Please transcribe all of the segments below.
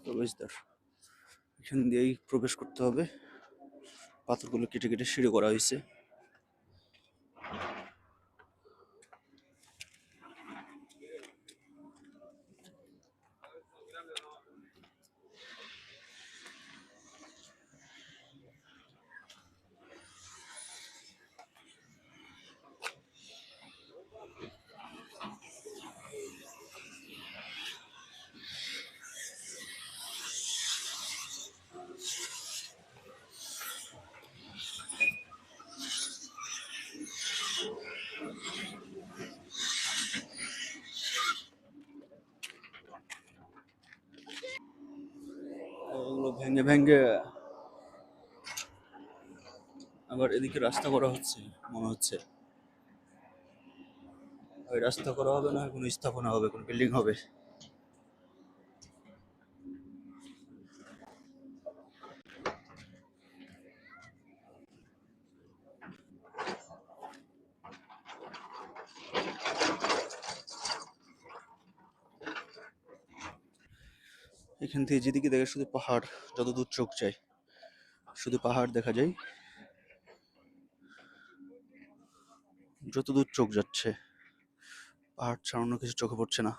প্রবেশদ্বার, এখান দিয়েই প্রবেশ করতে হবে। পাথরগুলো কেটে কেটে সিঁড়ি করা হয়েছে। এগুলো ভেঙে ভেঙে আবার এদিকে রাস্তা করা হচ্ছে মনে হচ্ছে। ওই রাস্তা করা হবে না, কোনো স্থাপনা হবে, কোনো বিল্ডিং হবে। এখান থেকে যেদিকে দেখে শুধু পাহাড়, যতদূর চোখ যায় শুধু পাহাড় দেখা যায়, যতদূর চোখ যাচ্ছে পাহাড় ছাড়া অন্য কিছু চোখে পড়ছে না।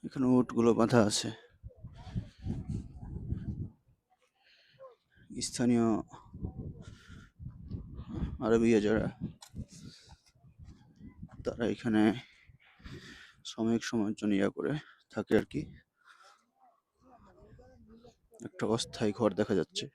এখানে উটগুলো বাঁধা আছে। স্থানীয় আরবীয় যারা, তারা এখানে সাময়িক সময়ের জন্য করে থাকে আর কি। একটা অস্থায়ী ঘর দেখা যাচ্ছে।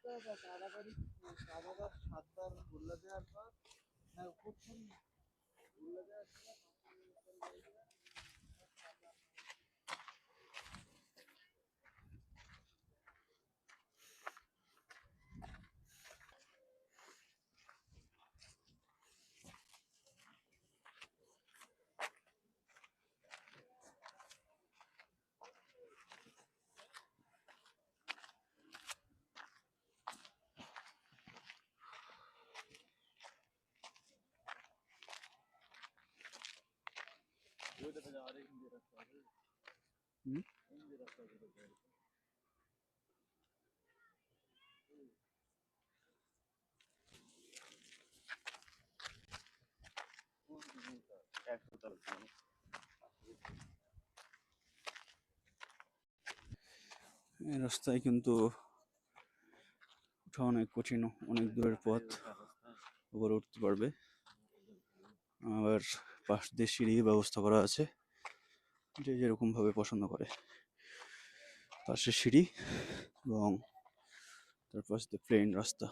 এই রাস্তায় কিন্তু ওঠা অনেক কঠিন, অনেক দূরের পথ, উপরে উঠতে পারবে। আবার পাশ দিয়ে সিঁড়ির ব্যবস্থা করা আছে, যে যেরকম ভাবে পছন্দ করে। পাশে সিঁড়ি এবং তার পাশ দিয়ে প্লেন রাস্তা।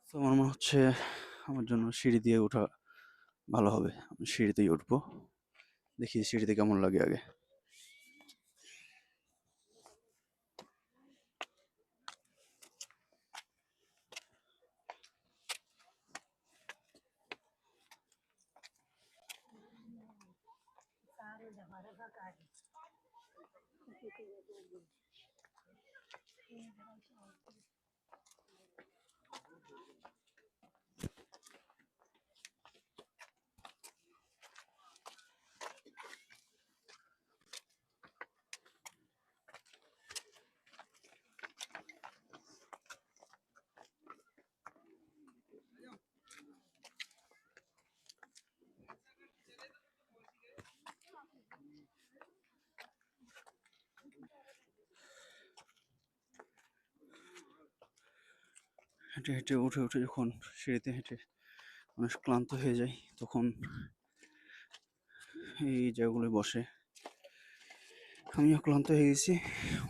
তো আমার মনে হচ্ছে আমার জন্য সিঁড়ি দিয়ে ওঠা ভালো হবে। আমি সিঁড়িতেই উঠবো, দেখি সিঁড়িতে কেমন লাগে আগে। হেঁটে হেঁটে উঠে উঠে যখন সিঁড়িতে হেঁটে মানুষ ক্লান্ত হয়ে যায়, তখন এই জায়গাগুলোয় বসে। আমিও ক্লান্ত হয়ে গেছি,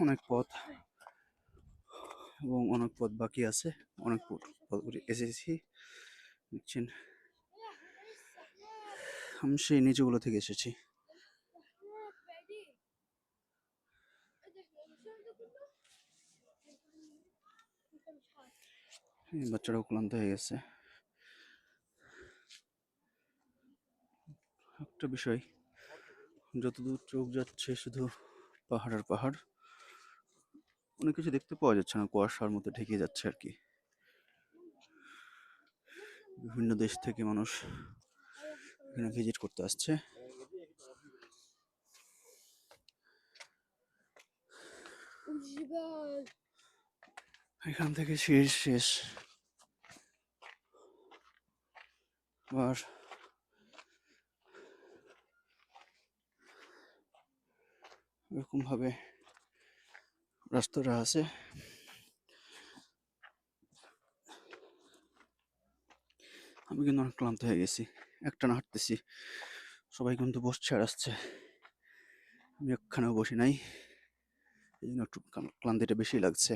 অনেক পথ এবং অনেক পথ বাকি আছে, অনেক পথ এসেছি। দেখছেন, আমি সেই নিচুগুলো থেকে এসেছি। এই বাচ্চারাও ক্লান্ত হয়ে গেছে। একটা বিষয়, যতদূর চোখ যাচ্ছে শুধু পাহাড় আর পাহাড়, অনেক কিছু দেখতে পাওয়া যাচ্ছে না, কুয়াশার মধ্যে ঢেকে যাচ্ছে আর কি। বিভিন্ন দেশ থেকে মানুষ এখানে ভিজিট করতে আসছে। এখান থেকে সিঁড়ি শেষ, আর এরকম ভাবে রাস্তাটা আছে। আমি কিন্তু অনেক ক্লান্ত হয়ে গেছি, একটানা হাঁটতেছি, সবাই কিন্তু বসছে আর আসছে, আমি একখানেও বসি নাই, এই জন্য একটু ক্লান্তিটা বেশি লাগছে।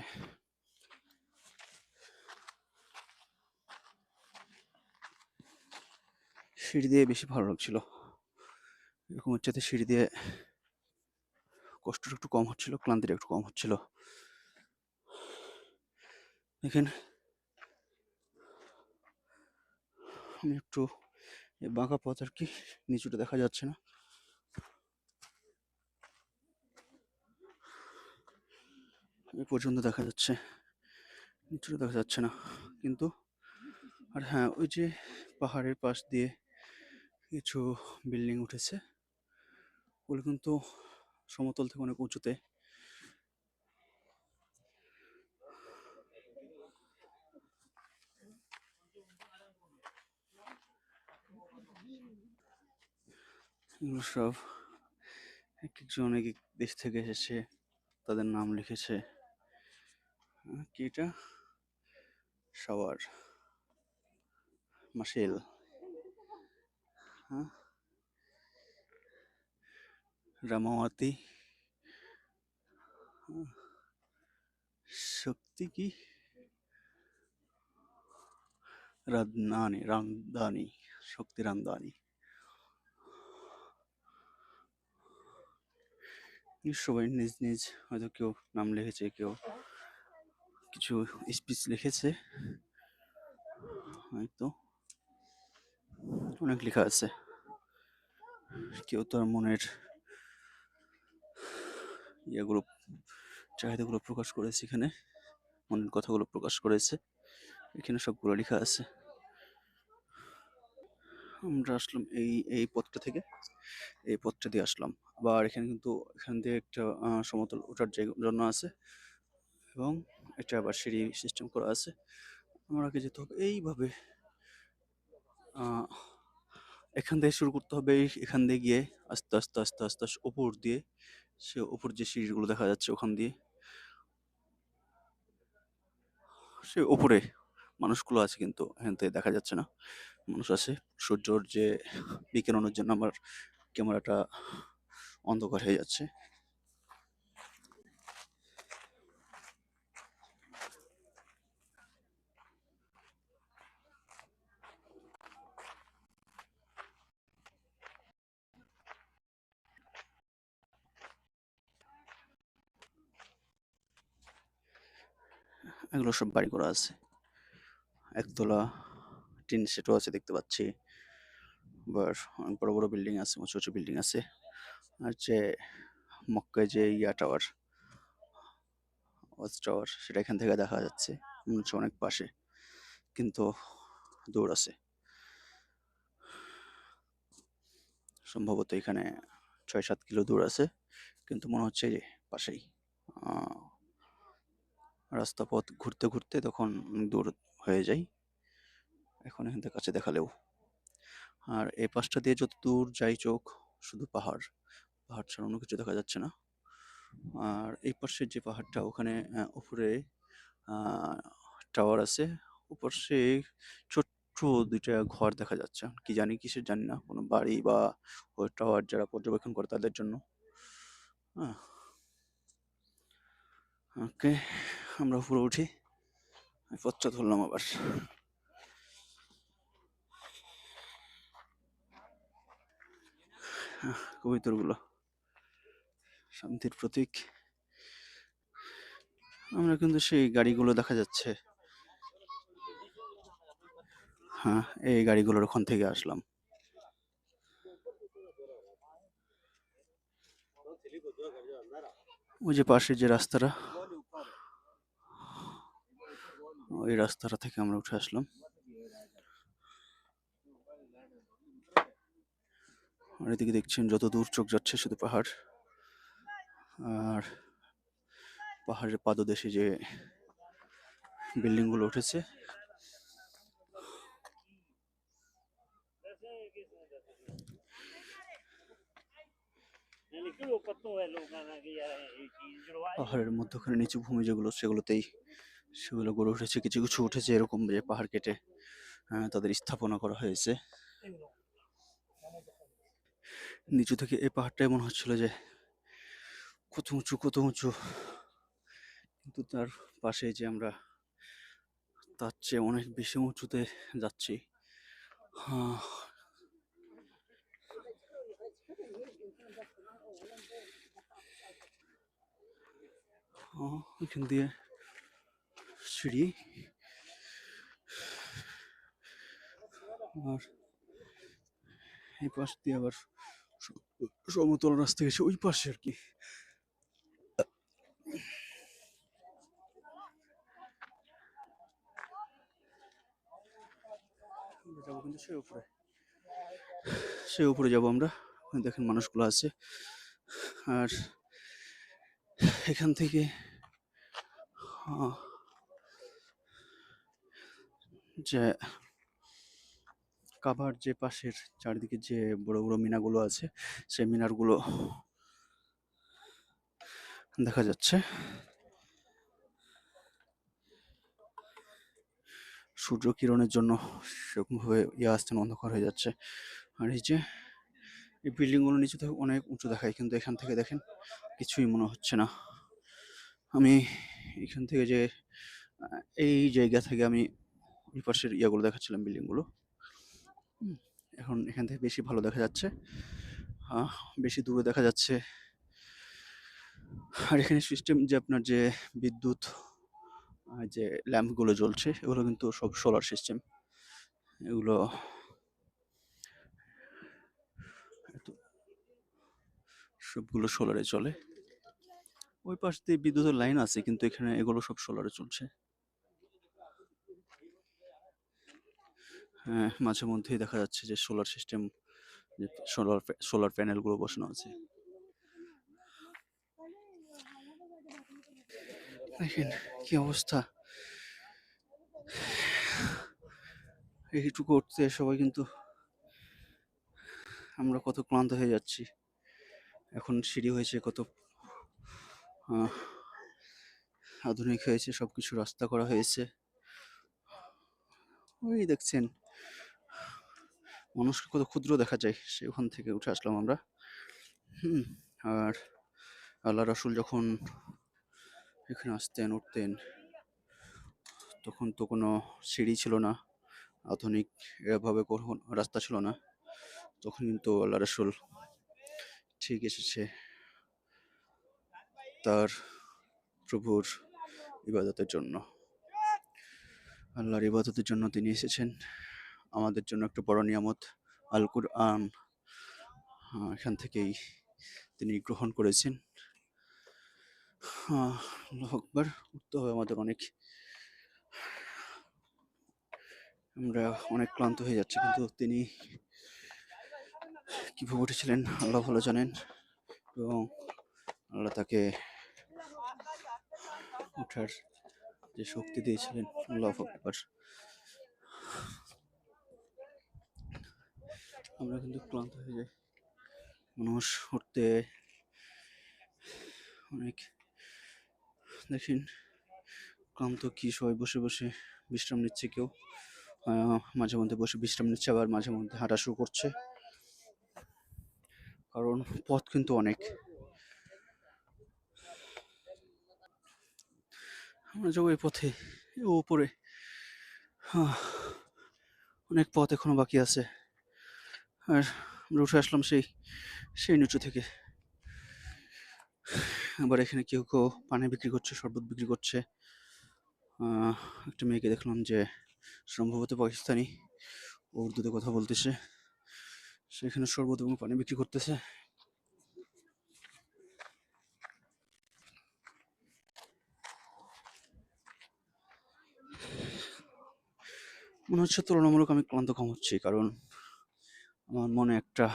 সিঁড়ি দিয়ে বেশি ভালো লাগছিল, এরকম হচ্ছে সিঁড়ি দিয়ে কষ্টটা একটু কম হচ্ছিল, ক্লান্তিটা একটু কম হচ্ছিল। দেখেন, আমি একটু বাঁকা পথ আর কি, নিচুটা দেখা যাচ্ছে না, এই পর্যন্ত দেখা যাচ্ছে, নিচুটা দেখা যাচ্ছে না কিন্তু। আর হ্যাঁ, ওই যে পাহাড়ের পাশ দিয়ে কিছু বিল্ডিং উঠেছে, ওগুলো কিন্তু সমতল থেকে অনেক উঁচুতে। এগুলো সব এক একজন এক এক দেশ থেকে এসেছে, তাদের নাম লিখেছে। কি এটা? শাওয়ার, মাসেল, হ্যাঁ, রামাওয়াতি, শক্তি কি, রামদানি, শক্তি রামদানি। সবাই নিজ নিজ হয়তো কেউ নাম লিখেছে, কেউ কিছু স্পিচ লিখেছে, হয়তো অনেক লেখা আছে। কেউ তার মনের ইয়েগুলো, চাহিদাগুলো প্রকাশ করেছে এখানে, মনের কথাগুলো প্রকাশ করেছে, এখানে সবগুলো লেখা আছে। আমরা আসলাম এই এই পথটা থেকে, এই পথটা দিয়ে আসলাম। আবার এখানে কিন্তু এখান দিয়ে একটা সমতল ওঠার জন্য আছে, এবং এটা আবার সিঁড়ি সিস্টেম করা আছে। আমাকে যেতে হবে এইভাবে, এখান থেকে শুরু করতে হবে, এখান দিয়ে গিয়ে আস্তে আস্তে আস্তে আস্তে আস্তে উপর দিয়ে, সে উপর যে সিঁড়িগুলো দেখা যাচ্ছে ওখান দিয়ে, সে উপরে মানুষগুলো আছে কিন্তু এখান থেকে দেখা যাচ্ছে না, মানুষ আছে। সূর্যর যে বিকিরণের জন্য আমার ক্যামেরাটা অন্ধকার হয়ে যাচ্ছে। এগুলো সব বাড়ি করা আছে, একতলা টিন সেটও আছে দেখতে পাচ্ছি, আবার অনেক বড় বড় বিল্ডিং আছে, উঁচু উঁচু বিল্ডিং আছে। আর যে মক্কায় যে টাওয়ার, ওয়াচ টাওয়ার, সেটা এখান থেকে দেখা যাচ্ছে, মনে হচ্ছে অনেক পাশে, কিন্তু দূর আছে। সম্ভবত এখানে 6-7 কিলো দূর আছে, কিন্তু মনে হচ্ছে যে পাশেই। আহ, রাস্তা পথ ঘুরতে ঘুরতে তখন দূর হয়ে যায়, এখন এখান থেকে কাছে দেখালেও। আর এই পাশটা দিয়ে যত দূর যাই চোখ, শুধু পাহাড়, পাহাড় ছাড়া অন্য কিছু দেখা যাচ্ছে না। আর এই পাশের যে পাহাড়টা, ওখানে উপরে টাওয়ার আছে, উপর সে ছোট্ট দুইটা ঘর দেখা যাচ্ছে, কি জানি কিসের জানি না, কোনো বাড়ি বা ওই টাওয়ার যারা পর্যবেক্ষণ করে তাদের জন্য। হ্যাঁ, ওকে, আমরা উপরে উঠি, পথটা ধরলাম আবার। কবিতরগুলো শান্তির প্রতীক। আমরা কিন্তু সেই গাড়িগুলো দেখা যাচ্ছে, হ্যাঁ এই গাড়িগুলোর ওখান থেকে আসলাম। ওই যে পাশে যে রাস্তাটা, ওই রাস্তাটা থেকে আমরা উঠে আসলাম। আর এদিকে দেখছেন যত দূর চোখ যাচ্ছে শুধু পাহাড়, আর পাহাড়ের পাদদেশে যে বিল্ডিংগুলো উঠেছে, পাহাড়ের মধ্যখানে নিচু ভূমি যেগুলো, সেগুলো গড়ে উঠেছে, কিছু কিছু উঠেছে এরকম যে পাহাড় কেটে তাদের স্থাপনা করা হয়েছে। নিচু থেকে এই পাহাড়টাই মনে হচ্ছিল যে কত উঁচু কত উঁচু, কিন্তু তার পাশে যে আমরা তার চেয়ে অনেক বেশি উঁচুতে যাচ্ছি। এখান দিয়ে সিঁড়ি, আর এই পাশ দিয়ে আবার সমতল রাস্তা গেছে ওই পাশে আর কি। যাবো কিন্তু সে উপরে যাবো আমরা, দেখেন মানুষগুলো আছে। আর এখান থেকে যে কাভার যে পাশের চারিদিকে যে বড় বড় মিনারগুলো আছে, সেই মিনারগুলো দেখা যাচ্ছে। সূর্য কিরণের জন্য সেরকম ভাবে আসছে না, অন্ধকার হয়ে যাচ্ছে। আর এই যে এই বিল্ডিংগুলো নিচে থেকে অনেক উঁচু দেখায়, কিন্তু এখান থেকে দেখেন কিছুই মনে হচ্ছে না। আমি এখান থেকে যে এই জায়গা থেকে আমি ওই পাশের ইয়াগুলো দেখাচ্ছিলাম, বিল্ডিংগুলো, এখন এখান থেকে বেশি ভালো দেখা যাচ্ছে, বেশি দূরে দেখা যাচ্ছে। আর এখানে সিস্টেম যে আপনার যে বিদ্যুৎ, যে ল্যাম্পগুলো জ্বলছে, এগুলো কিন্তু সব সোলার সিস্টেম, এগুলো সবগুলো সোলারে চলে। ওই পাশ দিয়ে বিদ্যুতের লাইন আছে, কিন্তু এখানে এগুলো সব সোলারে চলছে। হ্যাঁ, মাঝে মধ্যেই দেখা যাচ্ছে যে সোলার সিস্টেম, যে সোলার প্যানেলগুলো বসানো আছে। দেখেন কি অবস্থা, এইটুকু উঠতে সবাই কিন্তু আমরা কত ক্লান্ত হয়ে যাচ্ছি। এখন সিঁড়ি হয়েছে কত আধুনিক হয়েছে, সবকিছু রাস্তা করা হয়েছে। ওই দেখছেন মানুষকে কত ক্ষুদ্র দেখা যায়, সেখান থেকে উঠে আসলাম আমরা। আর আল্লাহ রাসূল যখন এখানে আসতেন উঠতেন, তখন তো কোনো সিঁড়ি ছিল না, আধুনিক এভাবে কোনো রাস্তা ছিল না। তখন কিন্তু আল্লাহ রাসূল ঠিক এসেছে তার প্রভুর ইবাদতের জন্য, আল্লাহর ইবাদতের জন্য তিনি এসেছেন। আমাদের জন্য একটা বড় নিয়ামত আল কুরআন, এখান থেকেই তিনি গ্রহণ করেছেন। আল্লাহু আকবার। উঠতে হবে আমাদের অনেক। আমরা অনেক ক্লান্ত হয়ে যাচ্ছি, কিন্তু তিনি কিভাবে উঠেছিলেন আল্লাহ ভালো জানেন, এবং আল্লাহ তাকে ওঠার যে শক্তি দিয়েছিলেন, আল্লাহু আকবার। আমরা কিন্তু ক্লান্ত হয়ে যাই, মানুষ উঠতে অনেক। দেখেন ক্লান্ত কি, সবাই বসে বসে বিশ্রাম নিচ্ছে, কেউ মাঝে মধ্যে বসে বিশ্রাম নিচ্ছে, আবার মাঝে মধ্যে হাঁটা শুরু করছে, কারণ পথ কিন্তু অনেক। আমরা যাবো এই পথে, উপরে অনেক পথ এখনো বাকি আছে। আর আমরা উঠে আসলাম সেই সেই নিচু থেকে। আবার এখানে কেউ কেউ পানি বিক্রি করছে, শরবত বিক্রি করছে। একটা মেয়েকে দেখলাম যে সম্ভবত পাকিস্তানি, উর্দুতে কথা বলতেছে, সেখানে শরবত এবং পানি বিক্রি করতেছে। মনে হচ্ছে তুলনামূলক আমি ক্লান্ত কম হচ্ছি, কারণ আমার মনে একটা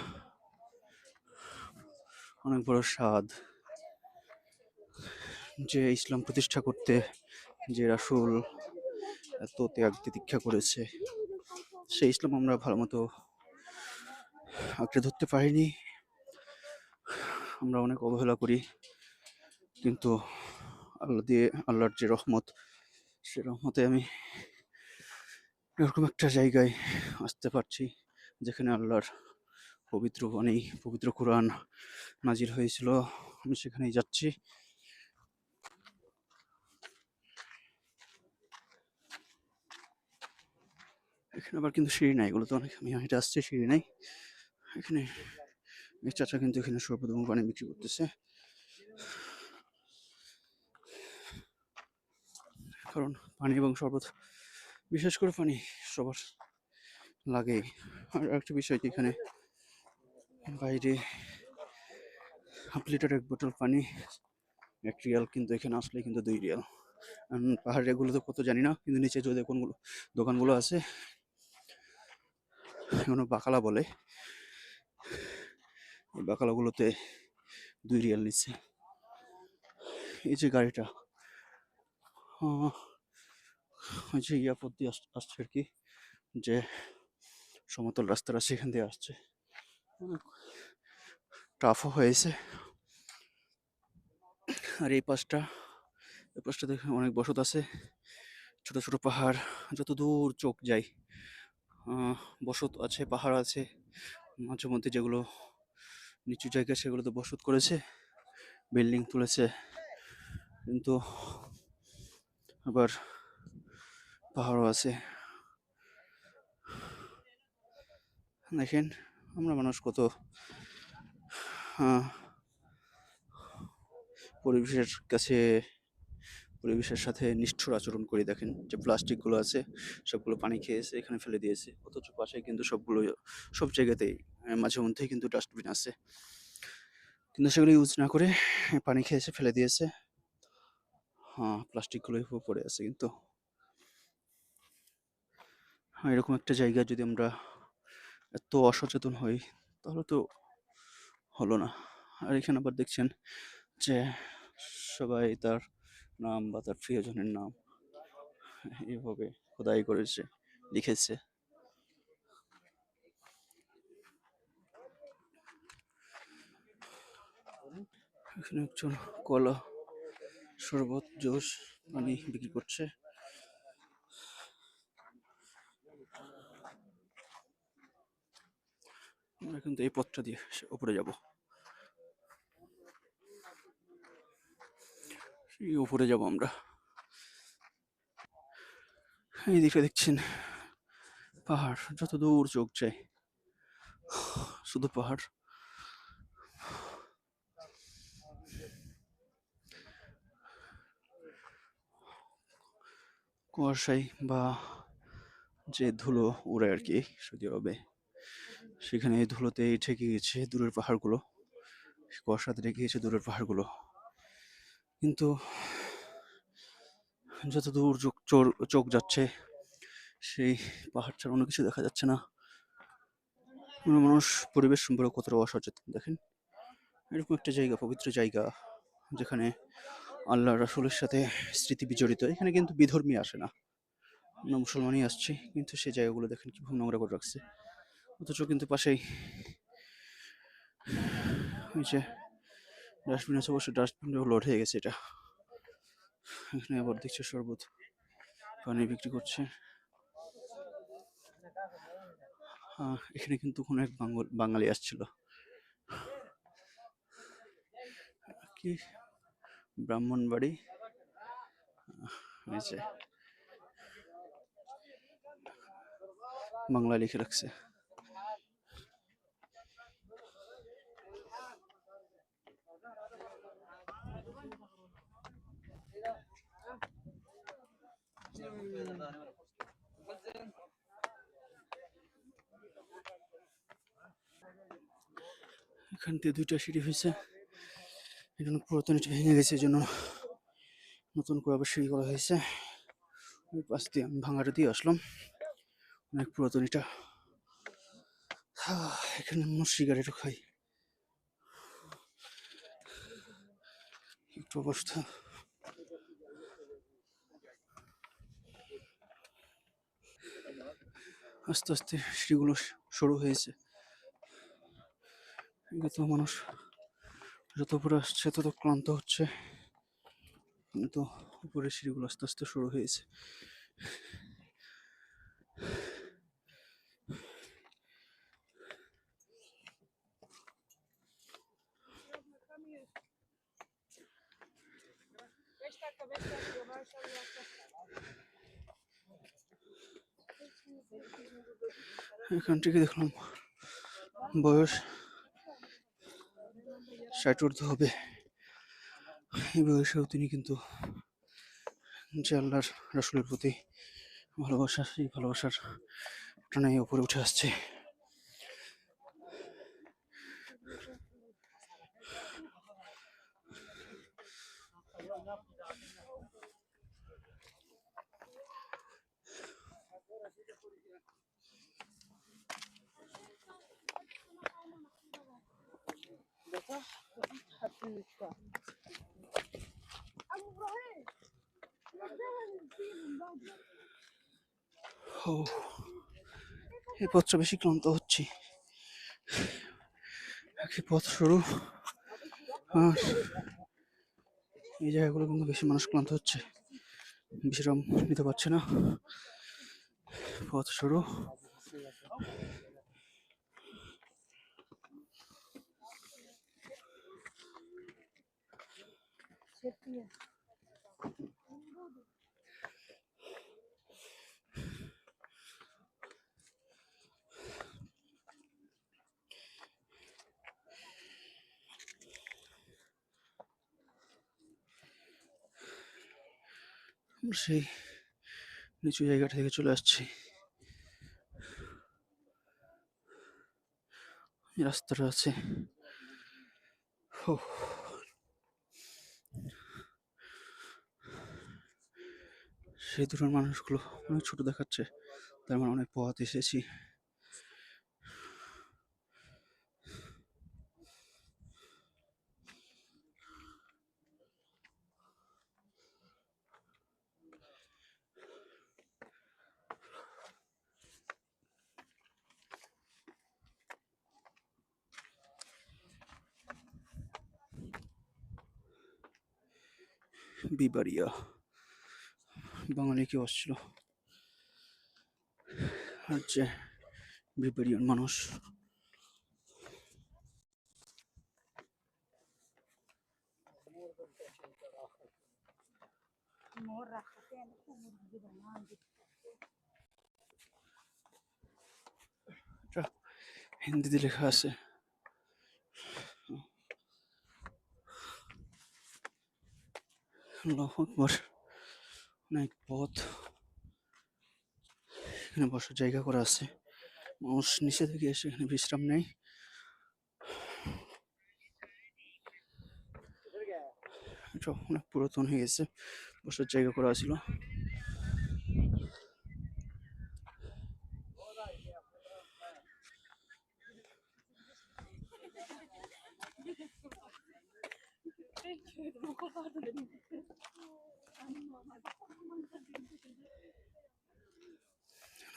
অনেক বড় স্বাদ, যে ইসলাম প্রতিষ্ঠা করতে যে রাসূল এত ত্যাগ তিতিক্ষা করেছে, সেই ইসলাম আমরা ভালো মতো আঁকড়ে ধরতে পারিনি। আমরা অনেক অবহেলা করি, কিন্তু আল্লাহর যে রহমত, সে রহমতে আমি এরকম একটা জায়গায় আসতে পারছি, যেখানে আল্লাহর পবিত্র বাণী, পবিত্র কোরআন নাজিল হয়েছিল। আমি সেখানেই যাচ্ছি। এখানে আবার কিন্তু সিঁড়ি নাই, এগুলো তো অনেক, আমি হেঁটে আসছি, সিঁড়ি নাই এখানে। এই চাচা কিন্তু এখানে শরবত এবং পানি বিক্রি করতেছে, কারণ পানি এবং শরবত, বিশেষ করে পানি সবার লাগে। আর একটা বিষয়, এখানে বাইরে হাফ লিটার 1 বোতল পানি 1 রিয়াল, কিন্তু এখানে আসলে কিন্তু 2 রিয়াল। পাহাড়ের এগুলো তো কত জানি না, কিন্তু নিচে যে দোকানগুলো আছে, এগুলো বাকালা বলে, এই বাকালাগুলোতে 2 রিয়াল নিচ্ছে। এই যে গাড়িটা ওই যে ইয়াপথ দিয়ে আসছে আর কি, যে সমতল রাস্তাটা সেখান দিয়ে আসছে। টাফও হয়েছে। আর এই পাশটা দেখে অনেক বসত আছে, ছোট ছোট পাহাড়, যত দূর চোখ যায় বসত আছে, পাহাড় আছে। মাঝে মধ্যে যেগুলো নিচু জায়গা, সেগুলোতে বসত করেছে, বিল্ডিং তুলেছে, কিন্তু আবার পাহাড়ও আছে। দেখেন আমরা মানুষ কত পরিবেশের সাথে নিষ্ঠুর আচরণ করি। দেখেন যে প্লাস্টিকগুলো আছে, সবগুলো পানি খেয়েছে, এখানে ফেলে দিয়েছে, অথচ পাশে কিন্তু সব জায়গাতেই মাঝে মধ্যেই কিন্তু ডাস্টবিন আছে, কিন্তু সেগুলো ইউজ না করে পানি খেয়েছে, ফেলে দিয়েছে। প্লাস্টিকগুলো পড়ে আছে। কিন্তু এরকম একটা জায়গা যদি আমরা এত অসচেতন হই, তাহলে তো হলো না। আর এখানে আবার দেখছেন যে সবাই তার নাম বা তার প্রিয়জনের নাম এইভাবে খোদাই করেছে, লিখেছে। এখানে একজন কলা, শরবত, জুস, পানি বিক্রি করছে। আমরা কিন্তু এই পথটা দিয়ে উপরে যাব, এই উপরে যাব আমরা। এই দিকে দেখছেন পাহাড়, যত দূর চোখ যায় শুধু পাহাড়। কুয়াশায় বা যে ধুলো উড়ে আর কি সৌদি আরবে, সেখানে এই ধুলোতেই ঠেকে গেছে দূরের পাহাড়গুলো, কুয়াশাতে ঢেকে গেছে দূরের পাহাড়গুলো। কিন্তু যত দূর চোখ যাচ্ছে সেই পাহাড় ছাড়া অন্য কিছু দেখা যাচ্ছে না। মানুষ পরিবেশ সম্পর্কে কতটা অসচেতন দেখেন। এরকম একটা জায়গা, পবিত্র জায়গা, যেখানে আল্লাহ রাসূলের সাথে স্মৃতি বিজড়িত। এখানে কিন্তু বিধর্মী আসে না, আমরা মুসলমানই আসছি, কিন্তু সেই জায়গাগুলো দেখেন কিভাবে নোংরা করে রাখছে। অথচ কিন্তু পাশেই ওই যে ডাস্টবিন আছে, অবশ্য ডাস্টবিনটা লোড হয়ে গেছে। এটা এখানে আবার দেখছে শরবত পানি বিক্রি করছে। এখানে কিন্তু কোনো এক বাঙালি আসছিল, কি ব্রাহ্মণবাড়ি, এই যে বাংলা লিখে রাখছে। এখান থেকে 2টা সিঁড়ি হয়েছে, এখানে পুরাতন ইট ভেঙে গেছে, এই জন্য নতুন করে আবার সিঁড়ি করা হয়েছে। ওই পাশ দিয়ে আমি ভাঙাটা দিয়ে আসলাম, অনেক পুরাতন এটা। এখানে মানুষ সিগারেটও খাই, একটু অবস্থা। আস্তে আস্তে সিঁড়িগুলো সরু হয়েছে, কিন্তু মানুষ যত উপরে আসছে তত ক্লান্ত হচ্ছে, কিন্তু উপরের সিঁড়িগুলো আস্তে আস্তে সরু হয়েছে। এখান থেকে দেখলাম বয়স 60 ঊর্ধ্ব হবে। এই বয়সেও তিনি কিন্তু যে আল্লাহর রাসূলের প্রতি ভালোবাসা, সেই ভালোবাসার টানে উপরে উঠে আসছে। ও, এই পথটা বেশি ক্লান্ত হচ্ছি, পথ সরু আর এই জায়গাগুলো কিন্তু বেশি মানুষ ক্লান্ত হচ্ছে, বিশ্রাম নিতে পারছে না, পথ সরু। সেই নিচু জায়গা থেকে চলে আসছি, রাস্তাটা আছে। সেই দূরের মানুষগুলো অনেক ছোট দেখাচ্ছে, তার মানে অনেক পথ এসেছি। বিবাড়িয়া বাঙালি কেউ আসছিল, আর যে বিবাড়িয়ার মানুষ। হিন্দিতে লেখা আছে, আল্লাহু আকবার। অনেক পথ, এখানে বসার জায়গা করা আছে, মানুষ নিচে থেকে এসে এখানে বিশ্রাম নেয়। এটা অনেক পুরাতন হয়ে গেছে, বসার জায়গা করা ছিল।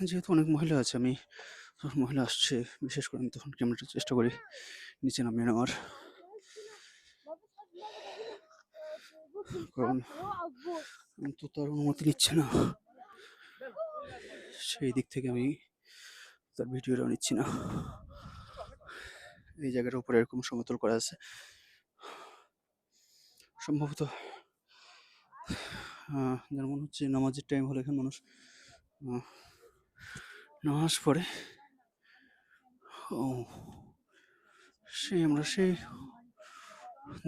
যেহেতু অনেক মহিলা আছে, আমি যখন মহিলা আসছে বিশেষ করে আমি তখন ক্যামেরাটা চেষ্টা করি নিচে নামিয়ে নেওয়ার, কারণ আমি তো তার অনুমতি নিচ্ছে না, সেই দিক থেকে আমি তার ভিডিওটাও নিচ্ছি না। এই জায়গাটার উপরে এরকম সমতল করা আছে, সম্ভবত যার মনে হচ্ছে নামাজের টাইম হলে এখানে মানুষ নামাজ পড়ে। ও আমরা সেই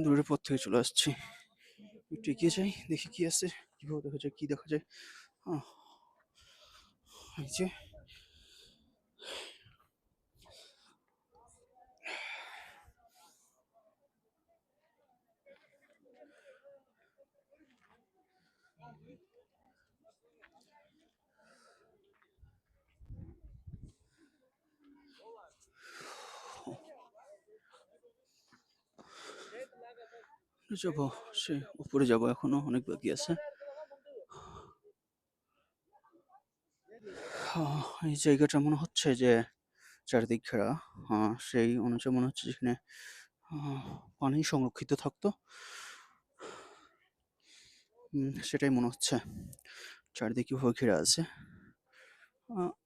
দূরের পথ থেকে চলে আসছি, একটু এগিয়ে যাই, দেখি কি আছে, কিভাবে দেখা যায়, কি দেখা যায়। এই যে যাবো, সে উপরে যাবো, এখনো অনেক বাকি আছে। এই জায়গাটা মনে হচ্ছে যে চারিদিক ঘেরা, সেই অনুযায়ী মনে হচ্ছে যেখানে পানি সংরক্ষিত থাকতো, সেটাই মনে হচ্ছে। চারিদিকে কিভাবে ঘেরা আছে,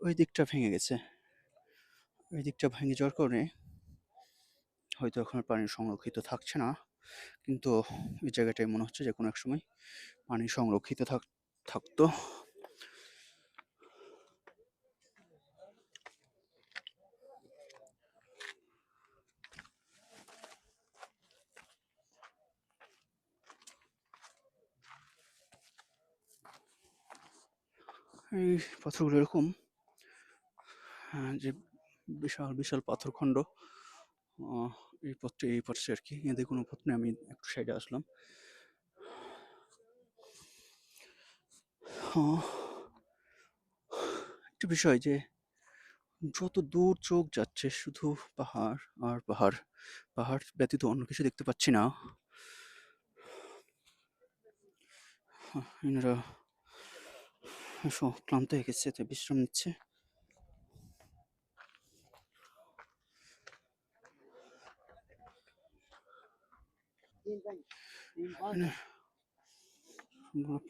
ওই দিকটা ভেঙে গেছে, ওই দিকটা ভেঙে যাওয়ার কারণে হয়তো এখন আর পানি সংরক্ষিত থাকছে না, কিন্তু ওই জায়গাটায় মনে হচ্ছে যে কোনো এক সময় পানি সংরক্ষিত থাকতো। এই পাথরগুলো এরকম যে বিশাল বিশাল পাথরখণ্ড, এই পথটা এই পাশে আর কি, এদের কোনো পথ নেই, আমি একটু সাইডে আসলাম। একটা বিষয় যে যত দূর চোখ যাচ্ছে শুধু পাহাড় আর পাহাড়, পাহাড় ব্যতীত অন্য কিছু দেখতে পাচ্ছি না। এনারা ক্লান্ত হয়ে গেছে, তাই বিশ্রাম নিচ্ছে।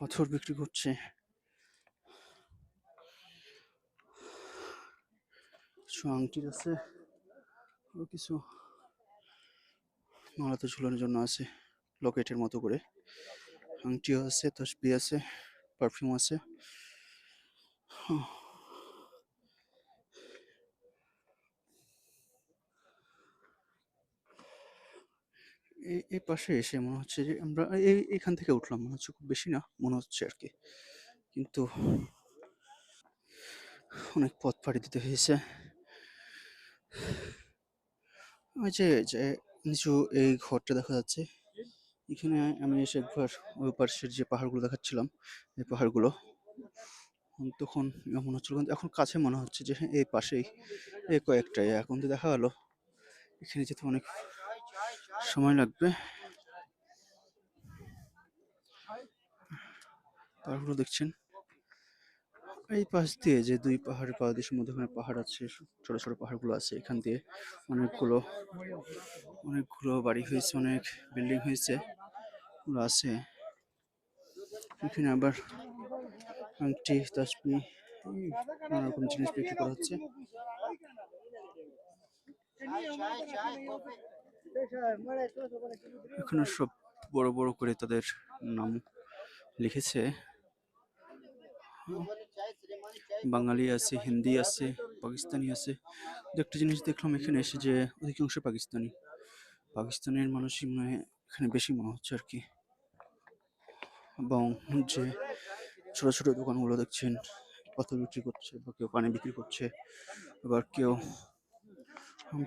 পাথর বিক্রি করছে, কিছু আংটি আছে, কিছু মালাতে ঝুলানোর জন্য আছে, লকেটের মতো করে আংটিও আছে, তসবি আছে, পারফিউম আছে। এই পাশে এসে মনে হচ্ছে যে আমরা এইখান থেকে উঠলাম, মনে হচ্ছে খুব বেশি না মনে হচ্ছে আর কি, কিন্তু অনেক পথ পাড়ি দিতে হয়েছে। ওই যে নিচু এই ঘরটা দেখা যাচ্ছে, এখানে আমি এসে একবার ওই পাশের যে পাহাড়গুলো দেখাচ্ছিলাম, এই পাহাড়গুলো তখন মনে হচ্ছিল, কিন্তু এখন কাছে মনে হচ্ছে যে এই পাশেই এই কয়েকটাই, এখন তো দেখা গেলো এখানে যেতে অনেক সময় লাগবে। পাহাড়গুলো দেখছেন, এই পাশ দিয়ে যে দুই পাহাড়ের পাদদেশের মধ্যখানে পাহাড় আছে, ছোট ছোট পাহাড়গুলো আছে, এখান দিয়ে অনেকগুলো অনেকগুলো বাড়ি হয়েছে, অনেক বিল্ডিং হয়েছে আছে। এখানে আবার আংটি, তাসবি, নানা রকম জিনিস বিক্রি করা হচ্ছে। এখানে সব বড় বড় করে তাদের নাম লিখেছে, বাঙালি আছে, হিন্দি আছে, পাকিস্তানি আছে। একটা জিনিস দেখলাম এখানে এসে যে অধিকাংশ পাকিস্তানের মানুষই মনে হয় এখানে বেশি মনে হচ্ছে আর কি। এবং যে ছোট ছোট দোকানগুলো দেখছেন, পাথর বিক্রি করছে, বা কেউ পানি বিক্রি করছে, আবার কেউ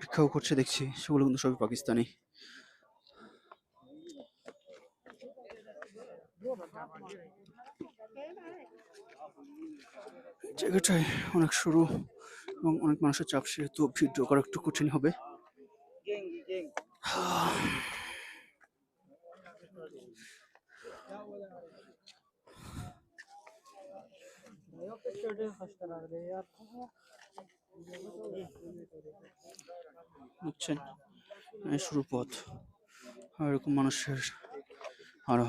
ভিক্ষাও করছে দেখছি, সেগুলো কিন্তু সবই পাকিস্তানি। জায়গাটায় অনেক সরু এবং অনেক মানুষের চাপ, সেহেতু ভিডিও করা একটু কঠিন হবে। বুঝছেন, এই সরু পথ আর এরকম মানুষের আরো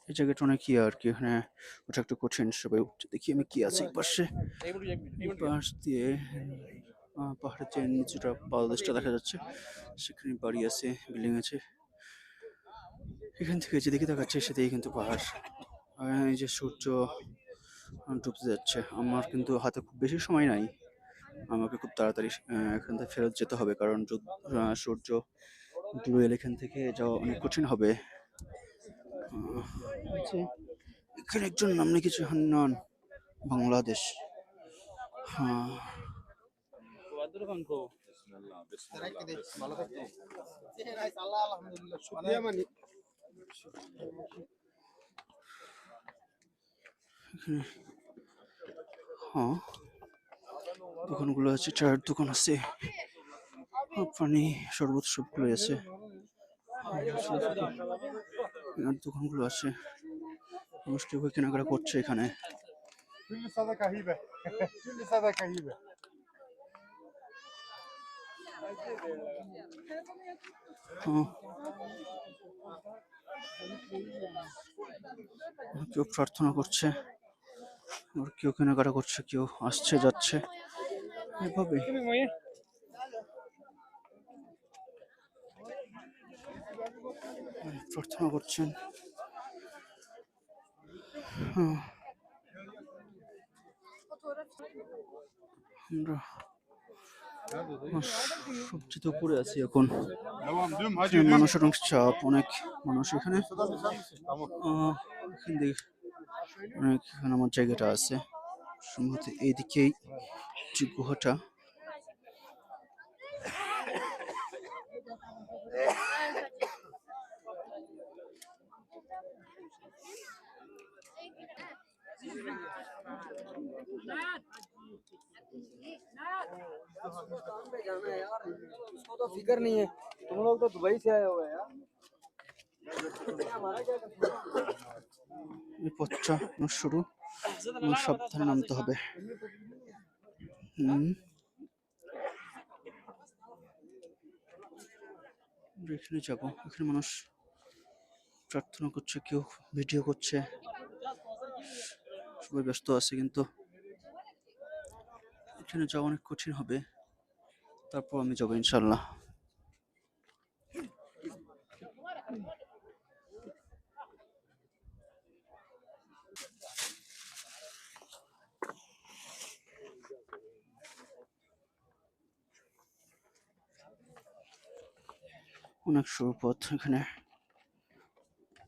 এই জায়গাটা অনেক ইয়ে আর কি, এখানে ওটা একটু কঠিন, সবাই উঠছে। দেখি আমি কি আছে এই পাশে, এই পাশ দিয়ে পাহাড়ের যে নিচুটা পাদদেশটা দেখা যাচ্ছে, সেখানে বাড়ি আছে, বিল্ডিং আছে। এখান থেকে যেদিকে দেখাচ্ছে সেদিকে কিন্তু পাহাড়। এই যে সূর্য ডুবতে যাচ্ছে, আমার কিন্তু হাতে খুব বেশি সময় নাই, আমাকে খুব তাড়াতাড়ি এখান থেকে ফেরত যেতে হবে, কারণ সূর্য ডুবে এলে এখান থেকে যাওয়া অনেক কঠিন হবে। এখানে একজন নাম লিখেছে হান্নান, বাংলাদেশ। হ্যাঁ, হ্যাঁ, দোকানগুলো আছে, চায়ের দোকান আছে, পানি শরবত সবগুলো আছে, দোকানগুলো আছে, মানুষ কেউ কেনাকাটা করছে এখানে। কেউ প্রার্থনা করছে, আর কেউ কেনাকাটা করছে, কেউ আসছে যাচ্ছে, এভাবে প্রার্থনা করছেন। আমরা সবচেয়ে উপরে আছি এখন, মানুষের অনেক চাপ, অনেক মানুষ এখানে। অনেক এখানে আমার জায়গাটা আছে, সম্ভবত এইদিকেই যে গুহাটা। उसको तो फिक्र नहीं है, तुम लोग तो दुबई से आए हुए हैं। এই পথটা শুরু, সাবধানে নামতে হবে। এখানে যাবো, এখানে মানুষ প্রার্থনা করছে, কেউ ভিডিও করছে, সবাই ব্যস্ত আছে, কিন্তু এখানে যাওয়া অনেক কঠিন হবে, তারপর আমি যাবো ইনশাল্লাহ। অনেক সরু পথ, এখানে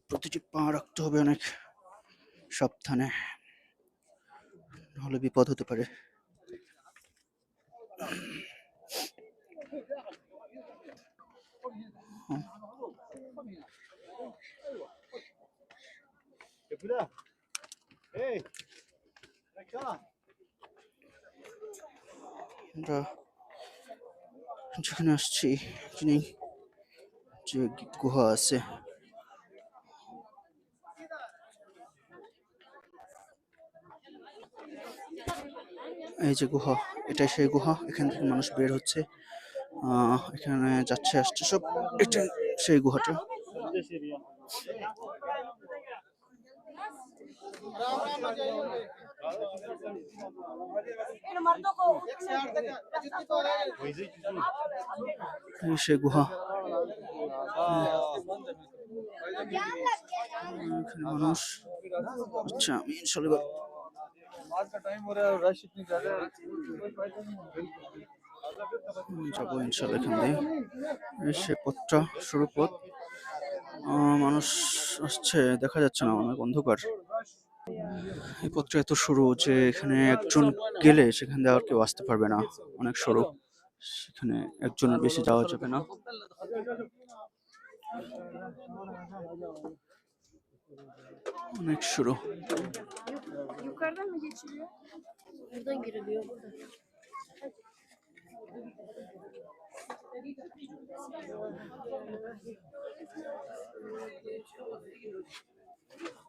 প্রতিটি পা রাখতে হবে অনেক সাবধানে, নাহলে বিপদ হতে পারে। আমরা যেখানে আসছি, যে গুহা আছে, এই যে গুহা, এটাই সেই গুহা, এখান থেকে মানুষ বের হচ্ছে, এখানে যাচ্ছে আসছে সব, এটাই সেই গুহাটা। সে গুহা, এখানে মানুষ, আচ্ছা আমি ইনশাল্লাহ যাবো ইনশাল্লাহ। এখান দিয়ে সে পথটা সরু পথ, মানুষ আসছে, দেখা যাচ্ছে না, অনেক অন্ধকার। এই পথটা এত সরু যে এখানে একজন গেলে সেখান দিয়ে আর কেউ আসতে পারবে না, অনেক সরু, সেখানে একজনের বেশি যাওয়া যাবে না। অনেক শুরু। Yukarıdan mı geçiliyor? Buradan giriliyor burada.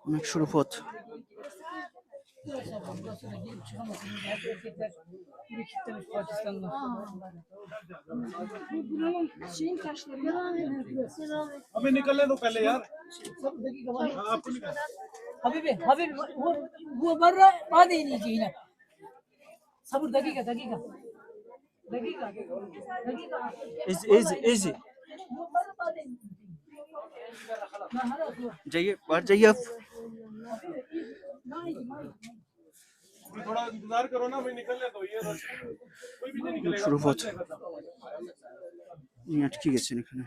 অনেক শুরু পথ। Buranın şeyin taşları. Devam ediyor. अभी निकलने दो पहले यार। हाँ, आपको निकल। حبيبي حبيبي هو برا بعدين يجي هنا صبر دقيقة دقيقة دقيقة دقيقة easy هو برا بعدين ما خلاص هو जाइए बाहर जाइए आप। ما يجي ما يجي अभी थोड़ा इंतजार करो ना, अभी निकलने दो। ये rush में कोई भी नहीं निकलेगा। শুরু পথ। আটকে গেছেন এখানে।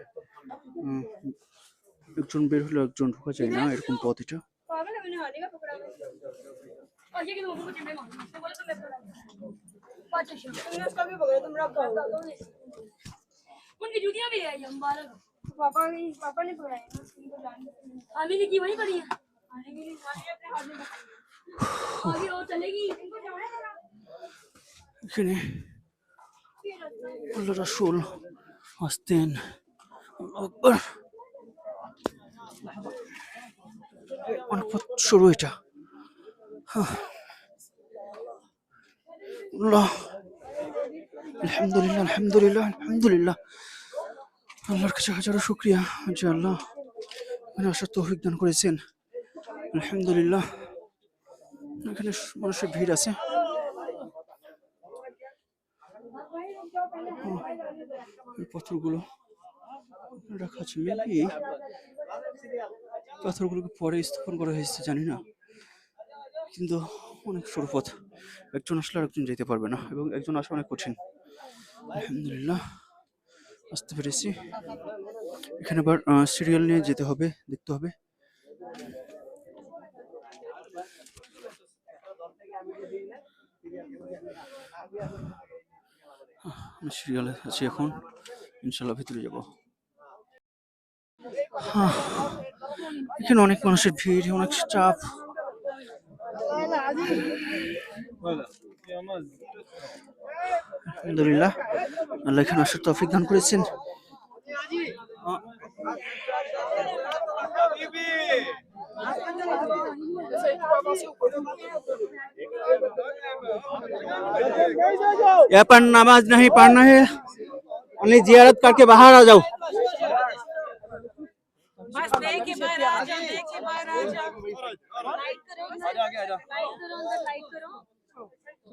একজন বের হলো একজন ঢোকা যায় না, এরকম পথ এটা। पागल है, मैंने हाथी का पकड़ा है। और ये कि तुम को चिढ़े मारो। तो बोले तो मैं पकड़ा। पाँच शो। तुमने उसका भी पकड़ा, तुम रख दो। उनकी जूतियां भी आई हम बाहर। पापा ने पकड़ाया ना, उनको जान दो। आने की वही पड़ी है। आने के लिए अपने हाथ में पकड़ी। आगे और चलेगी। इनको जाने देना। এখানে আল্লাহ রাসূল আসতেন। আল্লাহু আকবার। অনেক পথ শুরু এটা। আল্লাহ আলহামদুলিল্লাহ আলহামদুলিল্লাহ আলহামদুলিল্লাহ। আল্লাহর কাছে হাজারো শুকরিয়া যে আল্লাহ এখানে আসার তৌফিক দান করেছেন। আলহামদুলিল্লাহ। এখানে মানুষের ভিড় আছে। এই পাথরগুলো রাখা আছে, মেবি পাথরগুলোকে পরে স্থাপন করা হয়েছে জানি না, কিন্তু অনেক সরু পথ। একজন আসলে আর একজন যেতে পারবে না, এবং একজন আসা অনেক কঠিন। আলহামদুলিল্লাহ আসতে পেরেছি। এখানে আবার সিরিয়াল নিয়ে যেতে হবে, দেখতে হবে। আমি সিরিয়ালে আছি এখন, ইনশাল্লাহ ভিতরে যাব। এখানে অনেক মানুষের ভিড়, অনেক চাপ। আলহামদুলিল্লাহ আল্লাহ এখানে আসার তৌফিক দান করেছেন। यहाँ पर नमाज नहीं पढ़ना है, अपनी जियारत करके बाहर आ जाओ। बस देखिए बाहर आ जाओ, देखिए बाहर आ जाओ। लाइट करो अंदर, लाइट करो अंदर, लाइट करो।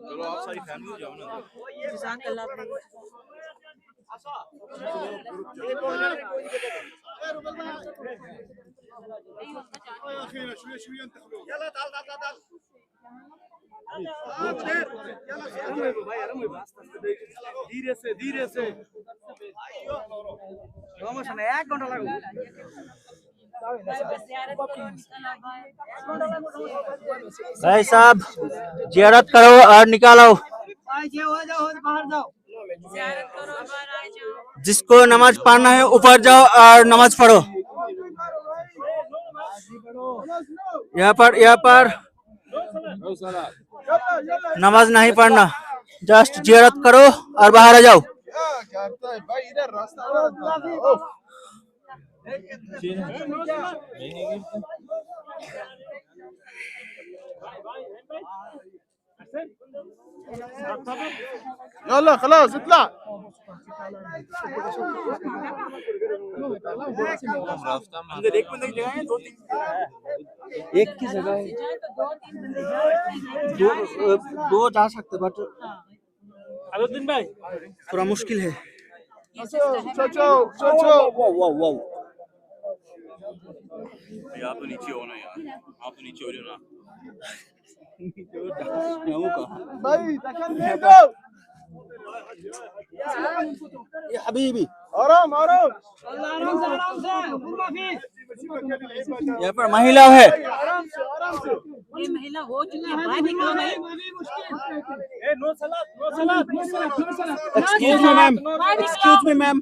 चलो आप सारी फैमिली जाओ ना। जज़ाकल्लाह खैर। يلا تعال تعال تعال धीरे से धीरे से। সমস্যা নাই, 1 ঘন্টা লাগবে। भाई साहब जियारत करो और निकालो, बाहर जाओ। ज़ियारत करो बाहर आ जाओ। जिसको नमाज पढ़ना है ऊपर जाओ और नमाज पढ़ो। यहाँ पर नमाज नहीं पढ़ना, जस्ट जियारत करो और बाहर आ जाओ। भाई इधर रास्ता يلا خلاص اطلع। एक की जगह है, दो जा सकते, बट थोड़ा मुश्किल है। आप तो नीचे हो ना यार, आप तो नीचे हो रहे हो ना भाई। ये हबीबी आराम आराम यहाँ पर महिला है। आराम से ये महिला हो चुकी है, बाहर निकलो नहीं। नो सलात नो सलात नो सलात। Excuse me ma'am, excuse me ma'am.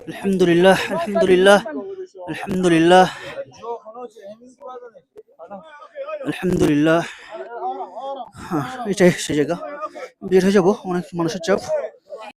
আলহামদুলিল্লাহ আলহামদুলিল্লাহ আলহামদুলিল্লাহ আলহামদুলিল্লাহ। হ্যাঁ, এটাই সেই জায়গা, বের হয়ে যাবো, অনেক মানুষের চাপ।